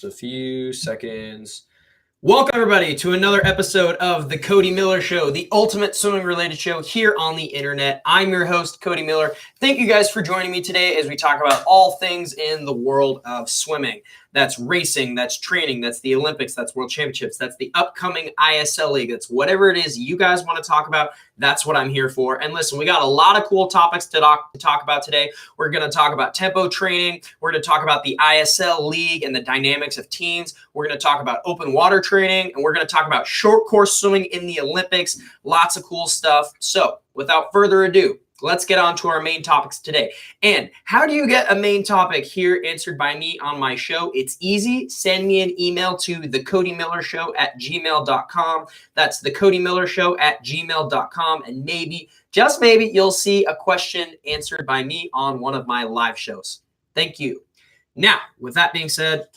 Just a few seconds. Welcome, everybody, to another episode of The Cody Miller Show, the ultimate swimming-related show here on the internet. I'm your host, Cody Miller. Thank you guys for joining me today as we talk about all things in the world of swimming. That's racing, that's training, that's the Olympics, that's World Championships, that's the upcoming ISL League, that's whatever it is you guys want to talk about, that's what I'm here for. And listen, we got a lot of cool topics to talk about today. We're going to talk about tempo training. We're going to talk about the ISL League and the dynamics of teams. We're going to talk about open water training, and we're going to talk about short course swimming in the Olympics. Lots of cool stuff. So without further ado, let's get on to our main topics today. And how do you get a main topic here answered by me on my show? It's easy. Send me an email to thecodymillershow@gmail.com. That's thecodymillershow@gmail.com. And maybe, just maybe, you'll see a question answered by me on one of my live shows. Thank you. Now, with that being said,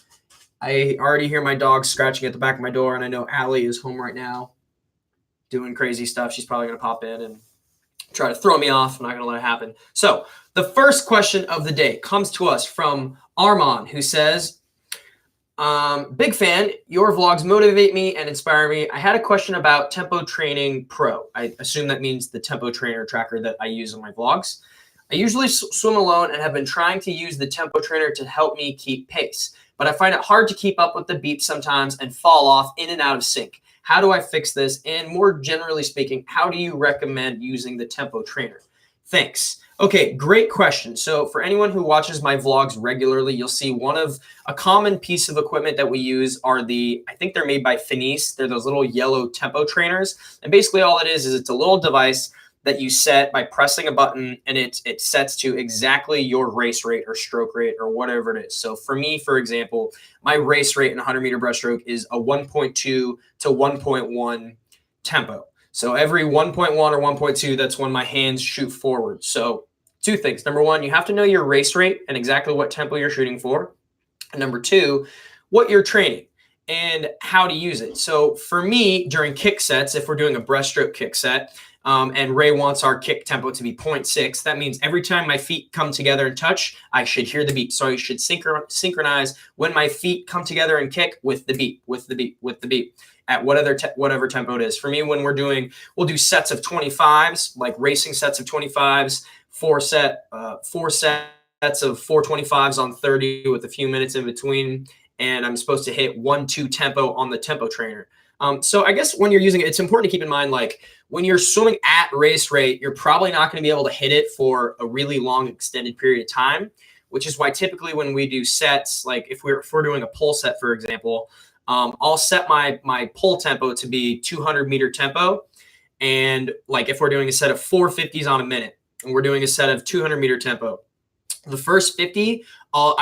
I already hear my dog scratching at the back of my door, and I know Allie is home right now doing crazy stuff. She's probably going to pop in and try to throw me off. I'm not going to let it happen. So the first question of the day comes to us from Armand, who says, big fan, your vlogs motivate me and inspire me. I had a question about Tempo Training Pro. I assume that means the Tempo Trainer tracker that I use in my vlogs. I usually swim alone and have been trying to use the Tempo Trainer to help me keep pace, but I find it hard to keep up with the beats sometimes and fall off in and out of sync. How do I fix this? And more generally speaking, how do you recommend using the Tempo Trainer? Thanks. Okay, great question. So for anyone who watches my vlogs regularly, you'll see a common piece of equipment that we use are I think they're made by Finis. They're those little yellow tempo trainers. And basically all it is it's a little device that you set by pressing a button, and it sets to exactly your race rate or stroke rate or whatever it is. So for me, for example, my race rate in 100-meter breaststroke is a 1.2 to 1.1 tempo. So every 1.1 or 1.2, that's when my hands shoot forward. So two things. Number one, you have to know your race rate and exactly what tempo you're shooting for. And number two, what you're training and how to use it. So for me, during kick sets, if we're doing a breaststroke kick set, and Ray wants our kick tempo to be 0.6. That means every time my feet come together and touch, I should hear the beat. So I should synchronize when my feet come together and kick with the beat, at whatever tempo it is. For me, when we'll do sets of 25s, like racing sets of 25s, four sets of 425s on 30 with a few minutes in between. And I'm supposed to hit 1-2 tempo on the Tempo Trainer. So I guess when you're using it, it's important to keep in mind, like when you're swimming at race rate, you're probably not going to be able to hit it for a really long extended period of time, which is why typically when we do sets, like if we're doing a pull set, for example, I'll set my pull tempo to be 200-meter tempo. And like if we're doing a set of 450s on a minute and we're doing a set of 200-meter tempo, the first 50, I'll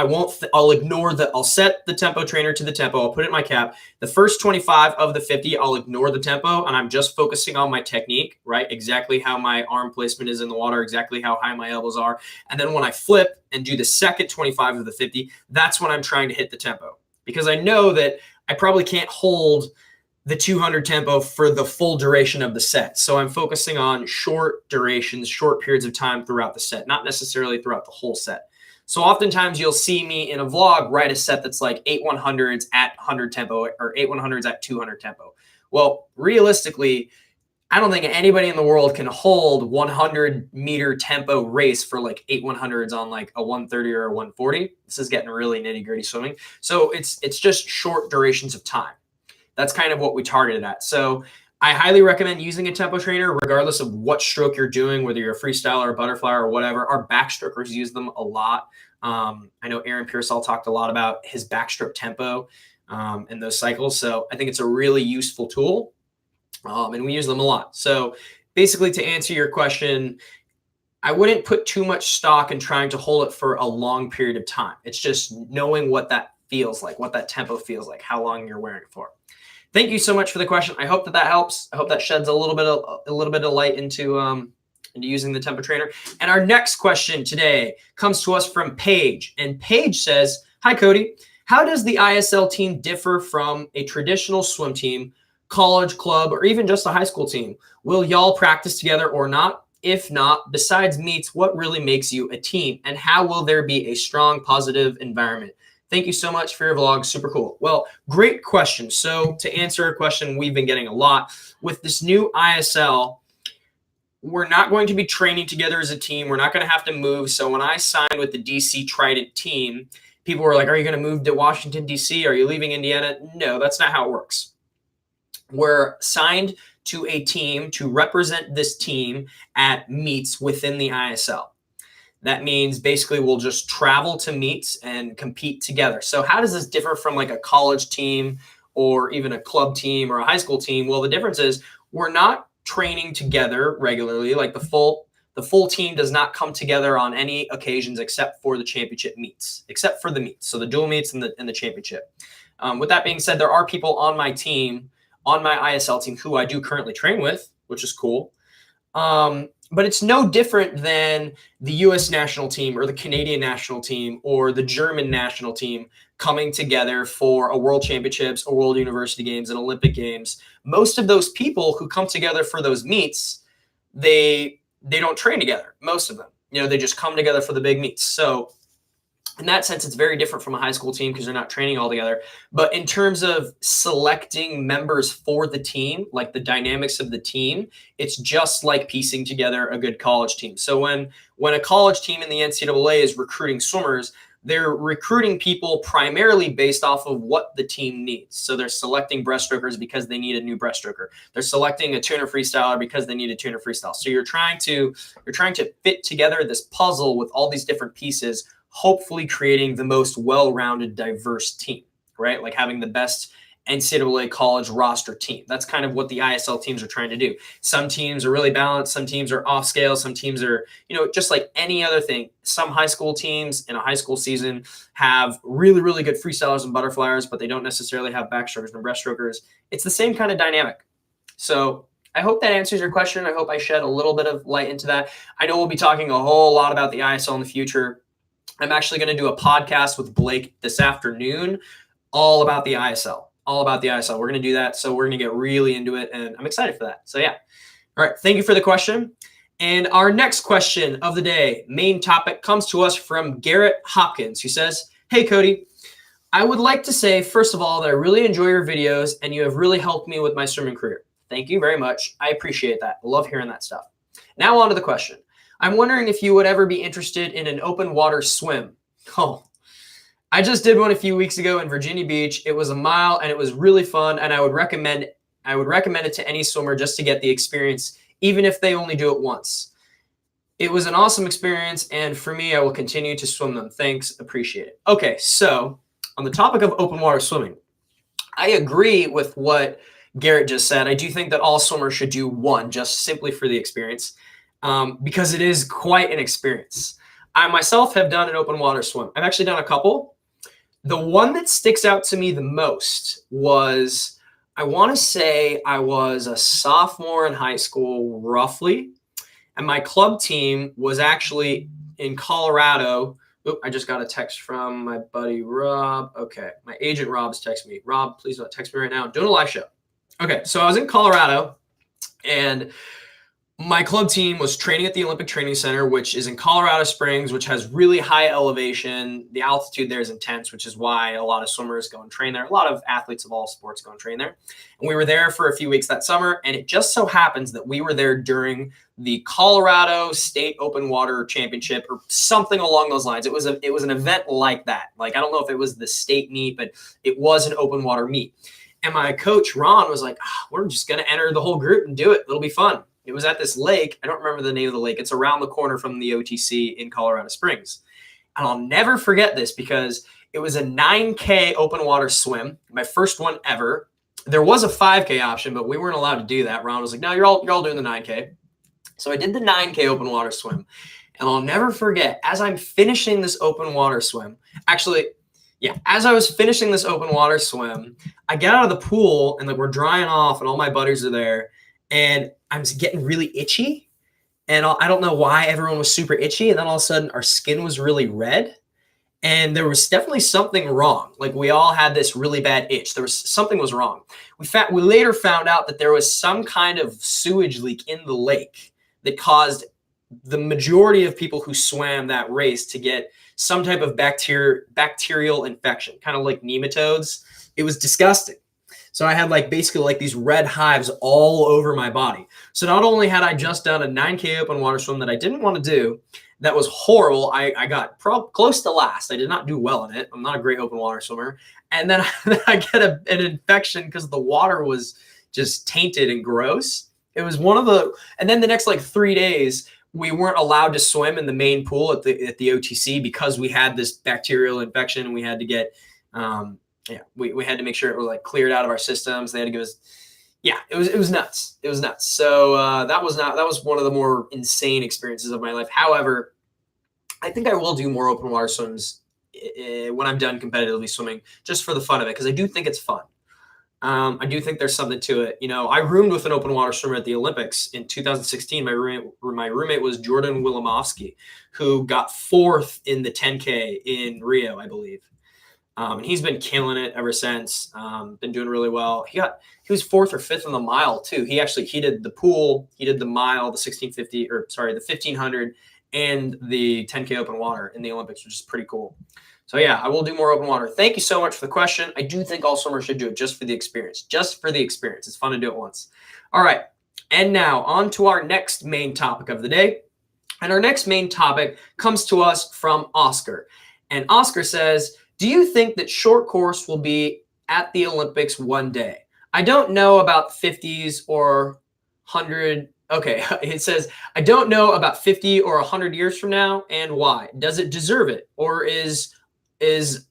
set the Tempo Trainer to the tempo. I'll put it in my cap. The first 25 of the 50, I'll ignore the tempo, and I'm just focusing on my technique, right? Exactly how my arm placement is in the water, exactly how high my elbows are. And then when I flip and do the second 25 of the 50, that's when I'm trying to hit the tempo, because I know that I probably can't hold the 200 tempo for the full duration of the set. So I'm focusing on short durations, short periods of time throughout the set, not necessarily throughout the whole set. So oftentimes you'll see me in a vlog write a set that's like 8 100s at 100 tempo or 8 100s at 200 tempo. Well, realistically, I don't think anybody in the world can hold 100-meter tempo race for like 8 100s on like a 130 or a 140. This is getting really nitty-gritty swimming. So it's just short durations of time. That's kind of what we targeted at. So I highly recommend using a Tempo Trainer, regardless of what stroke you're doing, whether you're a freestyler, a butterfly, or whatever. Our backstrokers use them a lot. I know Aaron Pearsall talked a lot about his backstroke tempo and those cycles. So I think it's a really useful tool, and we use them a lot. So basically, to answer your question, I wouldn't put too much stock in trying to hold it for a long period of time. It's just knowing what that feels like, what that tempo feels like, how long you're wearing it for. Thank you so much for the question. I hope that helps. I hope that sheds a little bit of light into using the Tempo Trainer. And our next question today comes to us from Paige. And Paige says, "Hi, Cody. How does the ISL team differ from a traditional swim team, college, club, or even just a high school team? Will y'all practice together or not? If not, besides meets, what really makes you a team? And how will there be a strong, positive environment? Thank you so much for your vlog. Super cool. Well, great question. So to answer a question we've been getting a lot, with this new ISL, we're not going to be training together as a team. We're not going to have to move. So when I signed with the DC Trident team, people were like, are you going to move to Washington, DC? Are you leaving Indiana? No, that's not how it works. We're signed to a team to represent this team at meets within the ISL. That means basically we'll just travel to meets and compete together. So how does this differ from like a college team or even a club team or a high school team? Well, the difference is we're not training together regularly. Like the full team does not come together on any occasions except for the championship meets, except for the meets. So the dual meets and the championship. With that being said, there are people on my team, on my ISL team, who I do currently train with, which is cool. But it's no different than the US national team or the Canadian national team or the German national team coming together for a world championships, a world university games, and Olympic games. Most of those people who come together for those meets, they don't train together. Most of them, they just come together for the big meets. So in that sense, it's very different from a high school team because they're not training all together. But in terms of selecting members for the team, like the dynamics of the team, it's just like piecing together a good college team. So when a college team in the NCAA is recruiting swimmers, they're recruiting people primarily based off of what the team needs. So they're selecting breaststrokers because they need a new breaststroker. They're selecting a tuner freestyler because they need a tuner freestyle. So you're trying to fit together this puzzle with all these different pieces, hopefully creating the most well-rounded, diverse team, right? Like having the best NCAA college roster team. That's kind of what the ISL teams are trying to do. Some teams are really balanced. Some teams are off scale. Some teams are, just like any other thing. Some high school teams in a high school season have really, really good freestylers and butterflyers, but they don't necessarily have backstrokers and breaststrokers. It's the same kind of dynamic. So I hope that answers your question. I hope I shed a little bit of light into that. I know we'll be talking a whole lot about the ISL in the future. I'm actually going to do a podcast with Blake this afternoon all about the ISL. We're going to do that. So we're going to get really into it, and I'm excited for that. So yeah. All right. Thank you for the question. And our next question of the day, main topic, comes to us from Garrett Hopkins, who says, hey, Cody, I would like to say, first of all, that I really enjoy your videos and you have really helped me with my swimming career. Thank you very much. I appreciate that. I love hearing that stuff. Now on to the question. I'm wondering if you would ever be interested in an open water swim. Oh, I just did one a few weeks ago in Virginia Beach. It was a mile and it was really fun. And I would recommend it to any swimmer just to get the experience, even if they only do it once. It was an awesome experience. And for me, I will continue to swim them. Thanks. Appreciate it. Okay. So on the topic of open water swimming, I agree with what Garrett just said. I do think that all swimmers should do one just simply for the experience. Because it is quite an experience. I myself have done an open water swim. I've actually done a couple. The one that sticks out to me the most was, I want to say I was a sophomore in high school, roughly. And my club team was actually in Colorado. Oop, I just got a text from my buddy, Rob. Okay. My agent, Rob's texting me. Rob, please don't text me right now. I'm doing a live show. Okay. So I was in Colorado, and my club team was training at the Olympic Training Center, which is in Colorado Springs, which has really high elevation. The altitude there is intense, which is why a lot of swimmers go and train there. A lot of athletes of all sports go and train there. And we were there for a few weeks that summer. And it just so happens that we were there during the Colorado State Open Water Championship or something along those lines. It was an event like that. Like, I don't know if it was the state meet, but it was an open water meet. And my coach, Ron, was like, we're just going to enter the whole group and do it. It'll be fun. It was at this lake. I don't remember the name of the lake. It's around the corner from the OTC in Colorado Springs. And I'll never forget this because it was a 9K open water swim, my first one ever. There was a 5K option, but we weren't allowed to do that. Ron was like, no, you're all doing the 9K. So I did the 9K open water swim. And I'll never forget, as I'm finishing this open water swim, as I was finishing this open water swim, I get out of the pool and we're drying off and all my buddies are there. And I'm getting really itchy, and I don't know why everyone was super itchy. And then all of a sudden our skin was really red, and there was definitely something wrong. Like, we all had this really bad itch. Something was wrong. We later found out that there was some kind of sewage leak in the lake that caused the majority of people who swam that race to get some type of bacterial infection, kind of like nematodes. It was disgusting. So I had like basically like these red hives all over my body. So not only had I just done a 9K open water swim that I didn't want to do, that was horrible. I got close to last. I did not do well in it. I'm not a great open water swimmer. And then I get an infection because the water was just tainted and gross. It was one of the, and then the next like 3 days, we weren't allowed to swim in the main pool at the OTC because we had this bacterial infection, and we had to get, we had to make sure it was like cleared out of our systems. They had to give us, it was nuts. It was nuts. So that was one of the more insane experiences of my life. However, I think I will do more open water swims when I'm done competitively swimming, just for the fun of it, because I do think it's fun. I do think there's something to it. You know, I roomed with an open water swimmer at the Olympics in 2016. My roommate was Jordan Wilimovsky, who got 4th in the 10K in Rio, I believe. And he's been killing it ever since. Been doing really well. He was 4th or 5th in the mile too. He did the pool, he did the mile, the 1650, the 1500, and the 10K open water in the Olympics, which is pretty cool. So yeah, I will do more open water. Thank you so much for the question. I do think all swimmers should do it just for the experience. Just for the experience. It's fun to do it once. All right. And now on to our next main topic of the day. And our next main topic comes to us from Oscar. And Oscar says, do you think that short course will be at the Olympics one day? I don't know about 50s or 100. Okay, it says, I don't know about 50 or 100 years from now, and why? Does it deserve it? Or is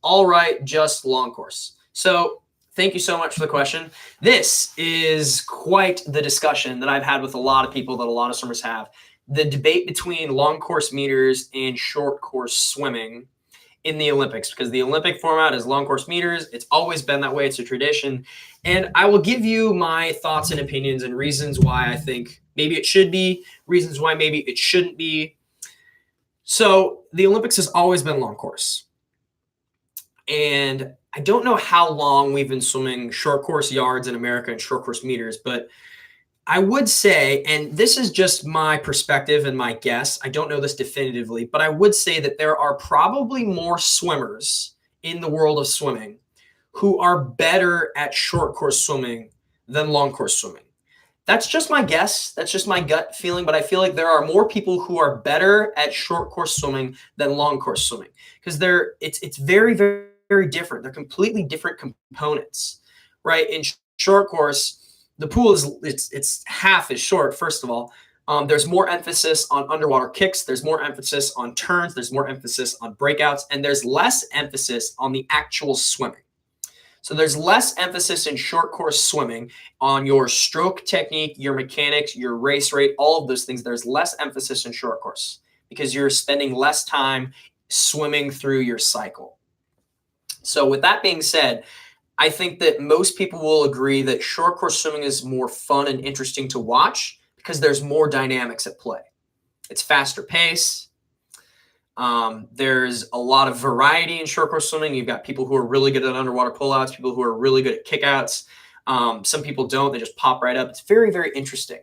all right just long course? So thank you so much for the question. This is quite the discussion that I've had with a lot of people, that a lot of swimmers have. The debate between long course meters and short course swimming in the Olympics, because the Olympic format is long course meters. It's always been that way. It's a tradition. And I will give you my thoughts and opinions and reasons why I think maybe it should be, reasons why maybe it shouldn't be. So the Olympics has always been long course. And I don't know how long we've been swimming short course yards in America and short course meters, but I would say, and this is just my perspective and my guess, I don't know this definitively, but I would say that there are probably more swimmers in the world of swimming who are better at short course swimming than long course swimming. That's just my guess. That's just my gut feeling, but I feel like there are more people who are better at short course swimming than long course swimming, because it's very, very, very different. They're completely different components, right? In short course, the pool it's half as short. First of all, there's more emphasis on underwater kicks. There's more emphasis on turns. There's more emphasis on breakouts, and there's less emphasis on the actual swimming. So there's less emphasis in short course swimming on your stroke technique, your mechanics, your race rate, all of those things. There's less emphasis in short course because you're spending less time swimming through your cycle. So with that being said, I think that most people will agree that short course swimming is more fun and interesting to watch because there's more dynamics at play. It's faster pace. There's a lot of variety in short course swimming. You've got people who are really good at underwater pullouts, people who are really good at kickouts. Some people don't, they just pop right up. It's very, very interesting.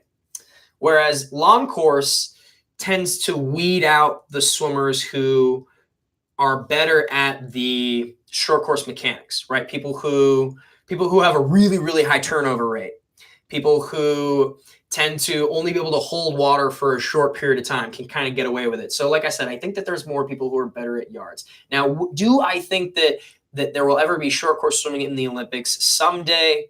Whereas long course tends to weed out the swimmers who are better at the short course mechanics, right? People who have a really, really high turnover rate, people who tend to only be able to hold water for a short period of time can kind of get away with it. So like I said, I think that there's more people who are better at yards. Now, do I think that there will ever be short course swimming in the Olympics someday?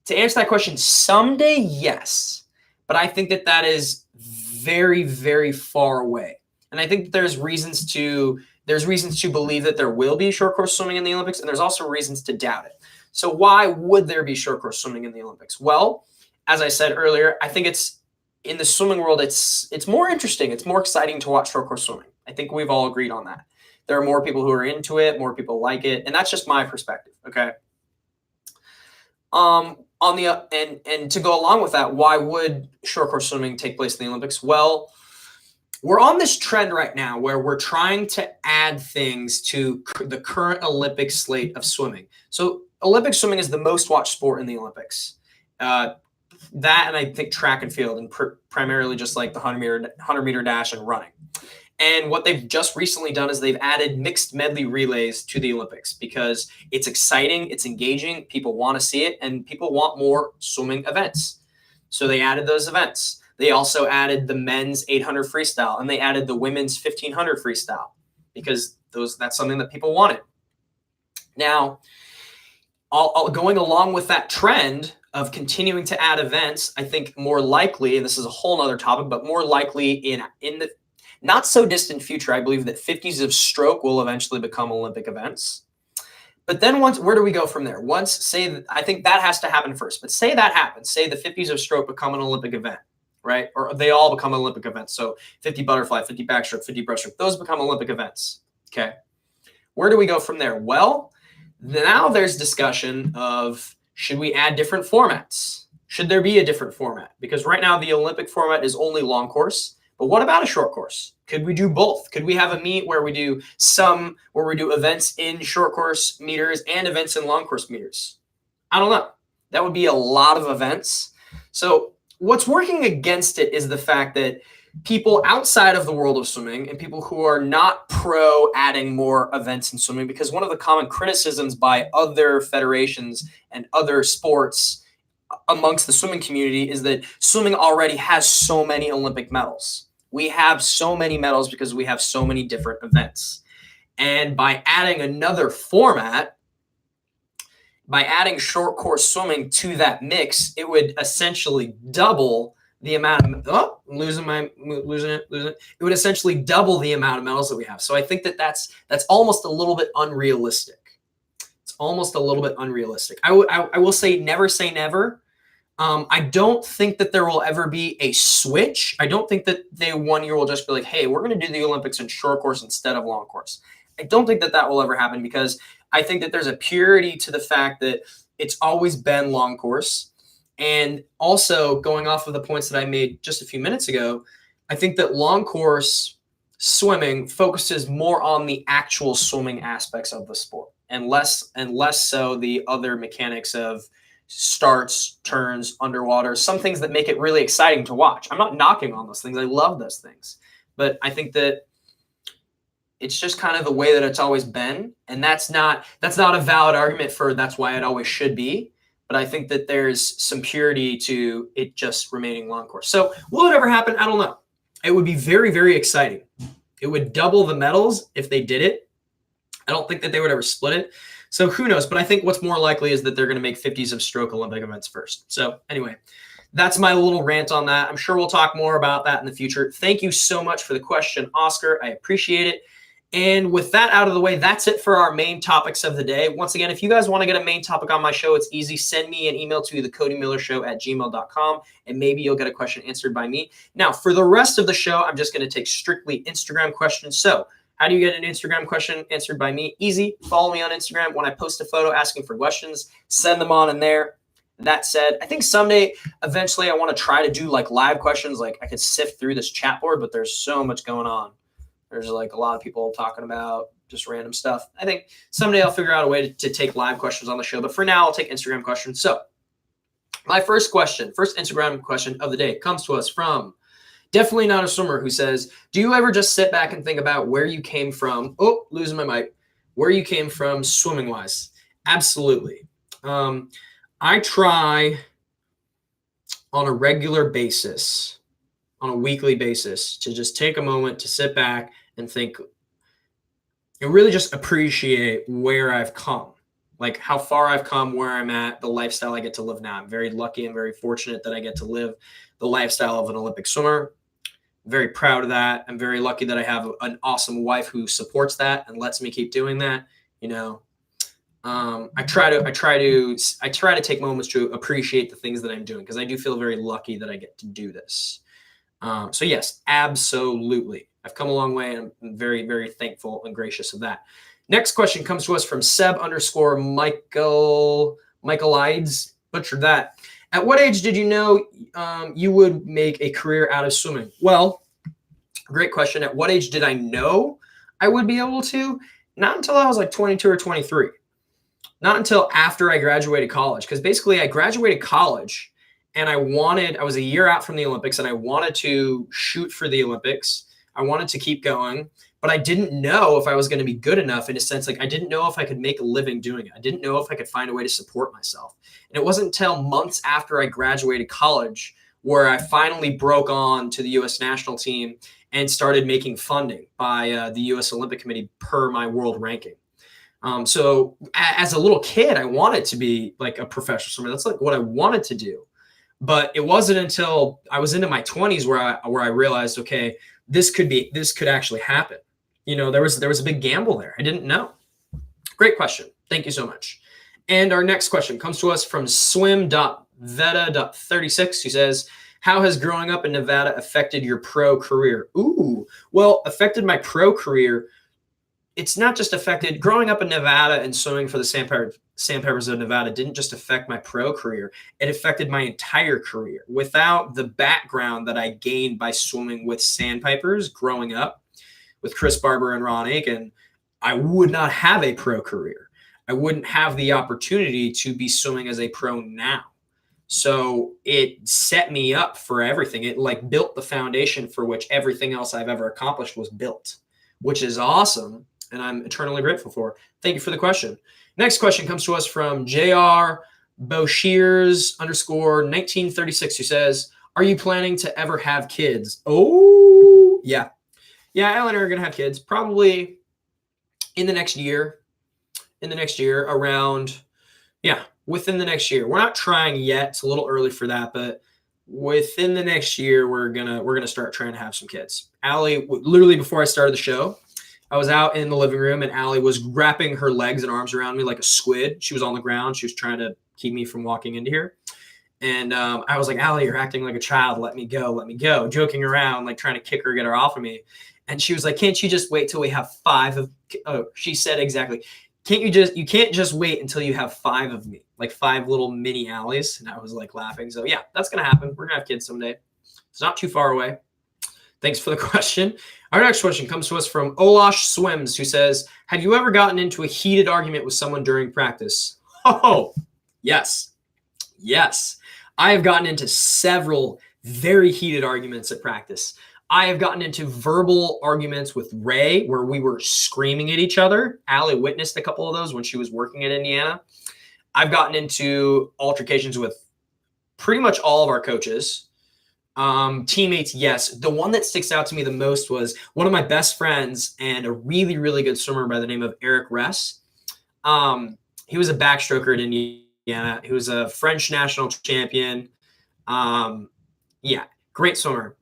To answer that question, someday, yes. But I think that is very, very far away. And I think that there's reasons to believe that there will be short course swimming in the Olympics, and there's also reasons to doubt it. So why would there be short course swimming in the Olympics? Well, as I said earlier, I think it's in the swimming world, it's more interesting. It's more exciting to watch short course swimming. I think we've all agreed on that. There are more people who are into it, more people like it, and that's just my perspective. Okay. And to go along with that, why would short course swimming take place in the Olympics? Well, we're on this trend right now where we're trying to add things to the current Olympic slate of swimming. So Olympic swimming is the most watched sport in the Olympics. That and I think track and field, and primarily just like the 100 meter dash and running. And what they've just recently done is they've added mixed medley relays to the Olympics because it's exciting, it's engaging, people want to see it, and people want more swimming events. So they added those events. They also added the men's 800 freestyle, and they added the women's 1500 freestyle because that's something that people wanted. Now, going along with that trend of continuing to add events, I think more likely, and this is a whole other topic, but more likely in the not so distant future, I believe that 50s of stroke will eventually become Olympic events. But then where do we go from there? I think that has to happen first, but say that happens, say the 50s of stroke become an Olympic event, right? Or they all become Olympic events. So 50 butterfly, 50 backstroke, 50 breaststroke, those become Olympic events. Okay. Where do we go from there? Well, now there's discussion of, should we add different formats? Should there be a different format? Because right now the Olympic format is only long course. But what about a short course? Could we do both? Could we have a meet where we do events in short course meters and events in long course meters? I don't know. That would be a lot of events. So what's working against it is the fact that people outside of the world of swimming and people who are not pro adding more events in swimming, because one of the common criticisms by other federations and other sports amongst the swimming community is that swimming already has so many Olympic medals. We have so many medals because we have so many different events. And by adding another format, by adding short course swimming to that mix, it would essentially double the amount of, losing it. It would essentially double the amount of medals that we have. So I think that's almost a little bit unrealistic. It's almost a little bit unrealistic. I will say never say never. I don't think that there will ever be a switch. I don't think that they 1 year will just be like, hey, we're going to do the Olympics in short course instead of long course. I don't think that will ever happen because I think that there's a purity to the fact that it's always been long course. And also going off of the points that I made just a few minutes ago, I think that long course swimming focuses more on the actual swimming aspects of the sport and less so the other mechanics of starts, turns, underwater, some things that make it really exciting to watch. I'm not knocking on those things. I love those things. But I think that it's just kind of the way that it's always been. And that's not a valid argument for that's why it always should be. But I think that there's some purity to it just remaining long course. So will it ever happen? I don't know. It would be very, very exciting. It would double the medals if they did it. I don't think that they would ever split it. So who knows? But I think what's more likely is that they're going to make 50s of stroke Olympic events first. So anyway, that's my little rant on that. I'm sure we'll talk more about that in the future. Thank you so much for the question, Oscar. I appreciate it. And with that out of the way, that's it for our main topics of the day. Once again, if you guys want to get a main topic on my show, it's easy. Send me an email to thecodymillershow@gmail.com, and maybe you'll get a question answered by me. Now, for the rest of the show, I'm just going to take strictly Instagram questions. So how do you get an Instagram question answered by me? Easy. Follow me on Instagram. When I post a photo asking for questions, send them on in there. That said, I think someday, eventually, I want to try to do like live questions. Like I could sift through this chat board, but there's so much going on. There's like a lot of people talking about just random stuff. I think someday I'll figure out a way to take live questions on the show. But for now, I'll take Instagram questions. So my first Instagram question of the day comes to us from Definitely Not a Swimmer, who says, do you ever just sit back and think about where you came from? Oh, losing my mic. Where you came from swimming wise? Absolutely. I try on a regular basis, on a weekly basis, to just take a moment to sit back and think and really just appreciate where I've come, like how far I've come, where I'm at, the lifestyle I get to live now. I'm very lucky and very fortunate that I get to live the lifestyle of an Olympic swimmer. I'm very proud of that. I'm very lucky that I have an awesome wife who supports that and lets me keep doing that. You know, I try to take moments to appreciate the things that I'm doing because I do feel very lucky that I get to do this. So yes, absolutely. I've come a long way and I'm very, very thankful and gracious of that. Next question comes to us from Seb_Michaelides. Butchered that. At what age did you know you would make a career out of swimming? Well, great question. At what age did I know I would be able to? Not until I was like 22 or 23. Not until after I graduated college. Because basically I graduated college and I was a year out from the Olympics and I wanted to shoot for the Olympics. I wanted to keep going, but I didn't know if I was going to be good enough, in a sense. Like, I didn't know if I could make a living doing it. I didn't know if I could find a way to support myself. And it wasn't until months after I graduated college where I finally broke on to the U.S. national team and started making funding by the U.S. Olympic Committee per my world ranking. So as a little kid, I wanted to be like a professional swimmer. That's like what I wanted to do. But it wasn't until I was into my 20s where I realized, okay, this could actually happen. There was a big gamble there. I didn't know. Great question. Thank you so much. And our next question comes to us from swim.veta.36, who says, how has growing up in Nevada affected your pro career? Ooh, well, affected my pro career. It's not just affected growing up in Nevada and swimming for the Sandpipers of Nevada didn't just affect my pro career. It affected my entire career. Without the background that I gained by swimming with Sandpipers growing up with Chris Barber and Ron Aiken, I would not have a pro career. I wouldn't have the opportunity to be swimming as a pro now. So it set me up for everything. It like built the foundation for which everything else I've ever accomplished was built, which is awesome. And I'm eternally grateful for. Thank you for the question. Next question comes to us from JR Boshears _1936, who says, are you planning to ever have kids? Oh, yeah. Yeah, Alan and I are going to have kids probably in the next year. Around, yeah, within the next year. We're not trying yet. It's a little early for that, but within the next year, we're gonna start trying to have some kids. Allie, literally before I started the show, I was out in the living room and Allie was wrapping her legs and arms around me like a squid. She was on the ground. She was trying to keep me from walking into here. And I was like, Allie, you're acting like a child. Let me go. Joking around, like trying to kick her, get her off of me. And she was like, can't you just wait till we have 5 of, oh, she said exactly. You can't just wait until you have 5 of me, like 5 little mini Allies. And I was like laughing. So yeah, that's going to happen. We're going to have kids someday. It's not too far away. Thanks for the question. Our next question comes to us from Olash Swims, who says, have you ever gotten into a heated argument with someone during practice? Oh, yes. Yes. I have gotten into several very heated arguments at practice. I have gotten into verbal arguments with Ray where we were screaming at each other. Allie witnessed a couple of those when she was working at Indiana. I've gotten into altercations with pretty much all of our coaches. Teammates, yes. The one that sticks out to me the most was one of my best friends and a really, really good swimmer by the name of Eric Ress. He was a backstroker at Indiana. He was a French national champion. Yeah, great swimmer.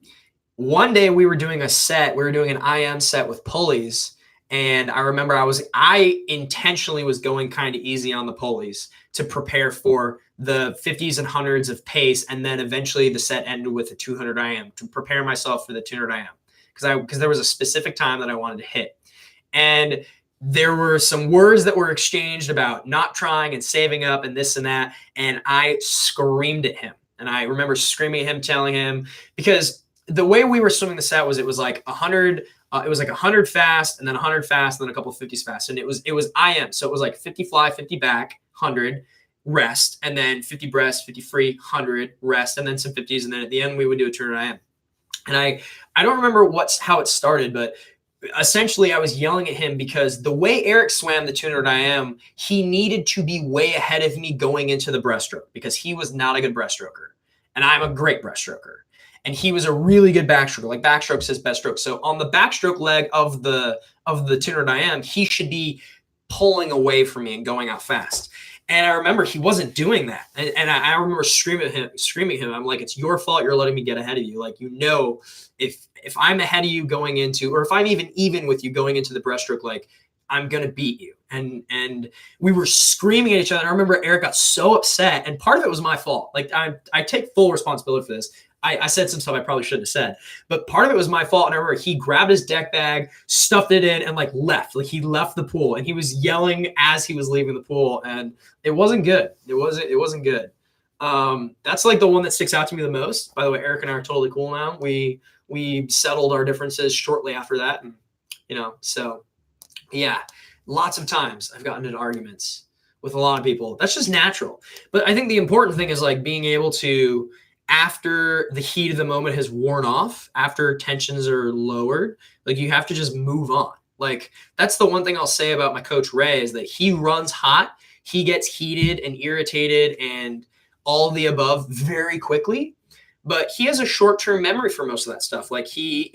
One day we were doing an IM set with pulleys. And I remember I intentionally was going kind of easy on the pulleys to prepare for the 50s and 100s of pace. And then eventually the set ended with a 200 IM to prepare myself for the 200 IM because there was a specific time that I wanted to hit. And there were some words that were exchanged about not trying and saving up and this and that. And I screamed at him. And I remember screaming at him, telling him, because the way we were swimming the set was it was like 100 fast and then 100 fast and then a couple of 50s fast. And it was IM. So it was like 50 fly, 50 back, 100 rest, and then 50 breast, 50 free, 100 rest, and then some 50s. And then at the end we would do a 200 IM. And I don't remember how it started, but essentially I was yelling at him because the way Eric swam the 200 IM, he needed to be way ahead of me going into the breaststroke because he was not a good breaststroker. And I'm a great breaststroker. And he was a really good backstroker. Like backstroke's his best stroke. So on the backstroke leg of the 200 IM, he should be pulling away from me and going out fast. And I remember he wasn't doing that. And I remember screaming at him. I'm like, it's your fault. You're letting me get ahead of you. Like, if I'm ahead of you going into, or if I'm even with you going into the breaststroke, like I'm going to beat you. And we were screaming at each other. And I remember Eric got so upset, and part of it was my fault. Like I take full responsibility for this. I said some stuff I probably shouldn't have said, but part of it was my fault. And I remember he grabbed his deck bag, stuffed it in, and left. Like he left the pool, and he was yelling as he was leaving the pool, and it wasn't good. It wasn't good. That's like the one that sticks out to me the most. By the way, Eric and I are totally cool now. We settled our differences shortly after that, and so yeah, lots of times I've gotten into arguments with a lot of people. That's just natural. But I think the important thing is like being able to after the heat of the moment has worn off, after tensions are lowered, like you have to just move on. Like that's the one thing I'll say about my coach Ray is that he runs hot, he gets heated and irritated and all the above very quickly, but he has a short-term memory for most of that stuff. Like he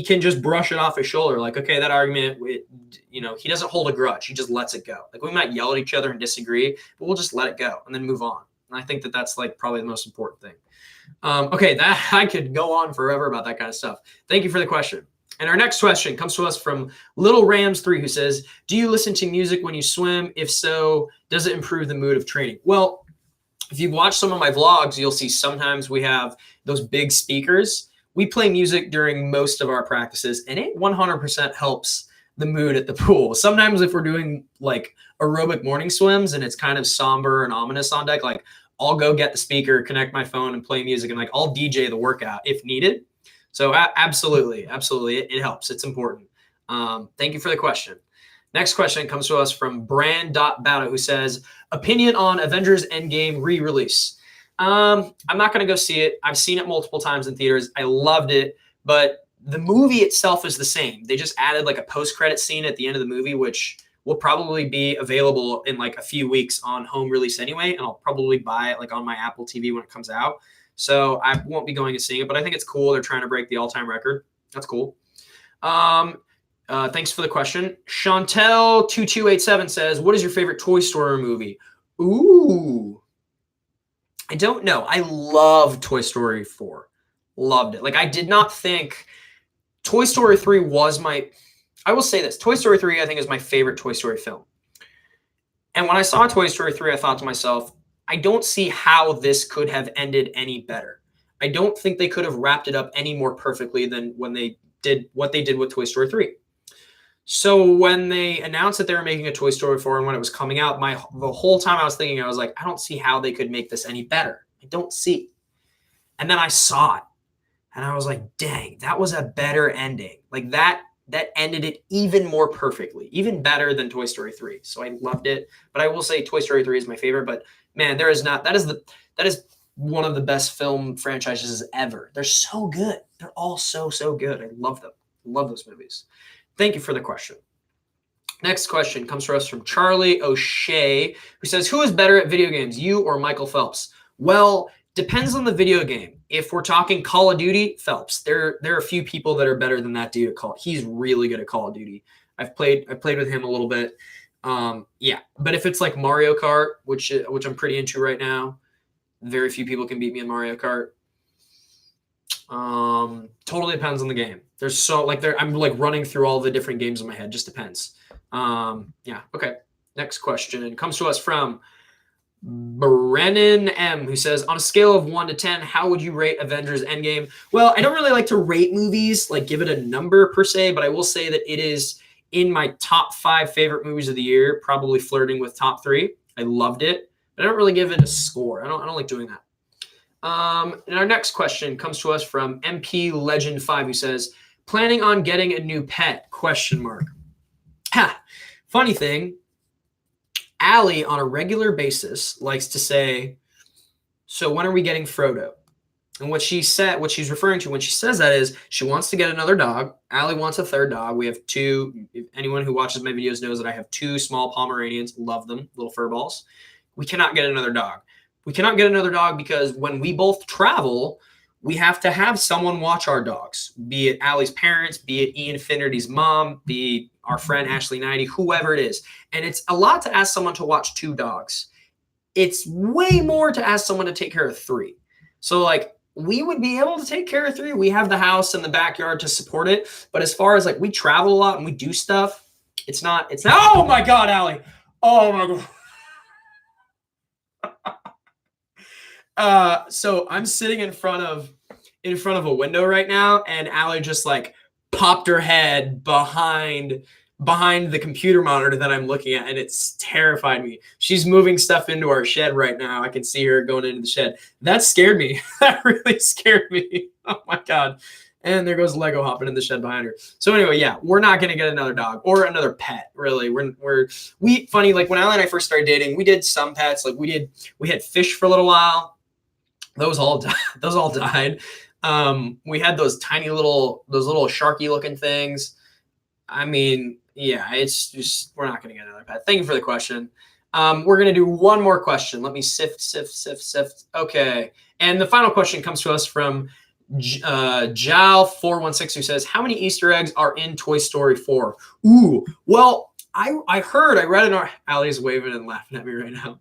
can just brush it off his shoulder. Like, okay, that argument, he doesn't hold a grudge. He just lets it go. Like we might yell at each other and disagree, but we'll just let it go and then move on. And I think that that's like probably the most important thing. Okay, that I could go on forever about that kind of stuff. Thank you for the question. And our next question comes to us from Little Rams 3, who says, do you listen to music when you swim? If so, does it improve the mood of training? Well, if you've watched some of my vlogs, you'll see sometimes we have those big speakers. We play music during most of our practices, and it 100% helps the mood at the pool. Sometimes if we're doing like aerobic morning swims and it's kind of somber and ominous on deck, like I'll go get the speaker, connect my phone and play music, and like I'll DJ the workout if needed. So absolutely, it helps. It's important. Thank you for the question. Next question comes to us from Brand.Battle, who says, opinion on Avengers Endgame re-release. I'm not going to go see it. I've seen it multiple times in theaters. I loved it, but the movie itself is the same. They just added like a post-credit scene at the end of the movie, which will probably be available in like a few weeks on home release anyway, and I'll probably buy it like on my Apple TV when it comes out. So I won't be going and seeing it, but I think it's cool. They're trying to break the all-time record. That's cool. Thanks for the question. Chantel2287 says, what is your favorite Toy Story movie? Ooh, I don't know. I love Toy Story 4. Loved it. Like I did not think Toy Story 3 was I will say this. Toy Story 3, I think, is my favorite Toy Story film. And when I saw Toy Story 3, I thought to myself, I don't see how this could have ended any better. I don't think they could have wrapped it up any more perfectly than when they did what they did with Toy Story 3. So when they announced that they were making a Toy Story 4 and when it was coming out, the whole time I was thinking, I was like, I don't see how they could make this any better. I don't see. And then I saw it and I was like, dang, that was a better ending. Like that ended it even more perfectly, even better than Toy Story 3. So I loved it. But I will say Toy Story 3 is my favorite. But man, that is one of the best film franchises ever. They're so good. They're all so good. I love them. I love those movies. Thank you for the question. Next question comes to us from Charlie O'Shea, who says, who is better at video games, you or Michael Phelps? Well, depends on the video game. If we're talking Call of Duty, Phelps. There are a few people that are better than that dude at Call. He's really good at Call of Duty. I played with him a little bit. Yeah, but if it's like Mario Kart, which I'm pretty into right now, very few people can beat me in Mario Kart. Totally depends on the game. I'm like running through all the different games in my head. Just depends. Yeah. Okay. Next question comes to us from Brennan M, who says, on a scale of 1 to 10, how would you rate Avengers Endgame? Well, I don't really like to rate movies, like give it a number per se, but I will say that it is in my top 5 favorite movies of the year, probably flirting with top 3. I loved it, but I don't really give it a score. I don't like doing that. And our next question comes to us from MP Legend 5, who says, planning on getting a new pet? ? Funny thing, Allie on a regular basis likes to say, so when are we getting Frodo? And what she's referring to when she says that is she wants to get another dog. Allie wants a third dog. We have 2. If anyone who watches my videos knows that I have 2 small Pomeranians. Love them, little fur balls. We cannot get another dog. We cannot get another dog because when we both travel, we have to have someone watch our dogs, be it Allie's parents, be it Ian Finnerty's mom, be it our friend Ashley 90, whoever it is. And it's a lot to ask someone to watch 2 dogs. It's way more to ask someone to take care of 3. So like we would be able to take care of 3. We have the house and the backyard to support it. But as far as like we travel a lot and we do stuff, it's not, oh my God, Allie. Oh my God. So I'm sitting in front of a window right now, and Allie just like popped her head behind the computer monitor that I'm looking at, and it's terrified me. She's moving stuff into our shed right now. I can see her going into the shed. That scared me. That really scared me. Oh my God. And there goes Lego hopping in the shed behind her. So anyway, yeah, we're not going to get another dog or another pet, really. Funny, like when Allie and I first started dating, we did some pets. Like we had fish for a little while. Those all died. Those all died. We had those little sharky looking things. I mean, yeah, it's just, we're not going to get another pet. Thank you for the question. We're going to do one more question. Let me sift. Okay. And the final question comes to us from Jal416, who says, how many Easter eggs are in Toy Story 4? Ooh, well, I read an Allie's waving and laughing at me right now.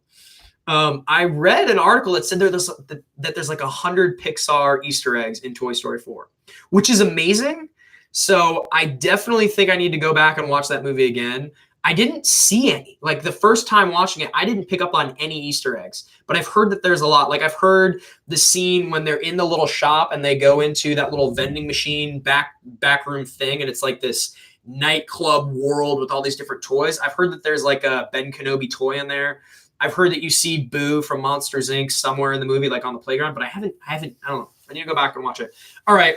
I read an article that said there's like 100 Pixar Easter eggs in Toy Story 4, which is amazing. So I definitely think I need to go back and watch that movie again. I didn't see any. Like the first time watching it, I didn't pick up on any Easter eggs, but I've heard that there's a lot. Like I've heard the scene when they're in the little shop and they go into that little vending machine back room thing, and it's like this nightclub world with all these different toys. I've heard that there's like a Ben Kenobi toy in there. I've heard that you see Boo from Monsters Inc. somewhere in the movie, like on the playground, but I don't know. I need to go back and watch it. All right.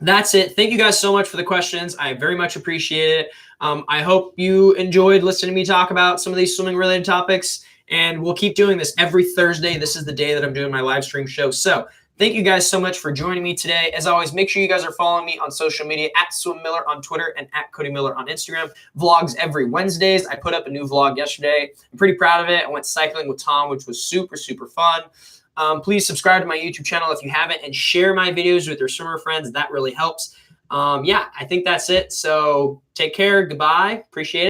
That's it. Thank you guys so much for the questions. I very much appreciate it. I hope you enjoyed listening to me talk about some of these swimming related topics, and we'll keep doing this every Thursday. This is the day that I'm doing my live stream show. So thank you guys so much for joining me today. As always, make sure you guys are following me on social media at Swim Miller on Twitter and at Cody Miller on Instagram. Vlogs every Wednesdays. I put up a new vlog yesterday. I'm pretty proud of it. I went cycling with Tom, which was super, super fun. Please subscribe to my YouTube channel if you haven't, and share my videos with your swimmer friends. That really helps. Yeah, I think that's it. So take care. Goodbye. Appreciate it.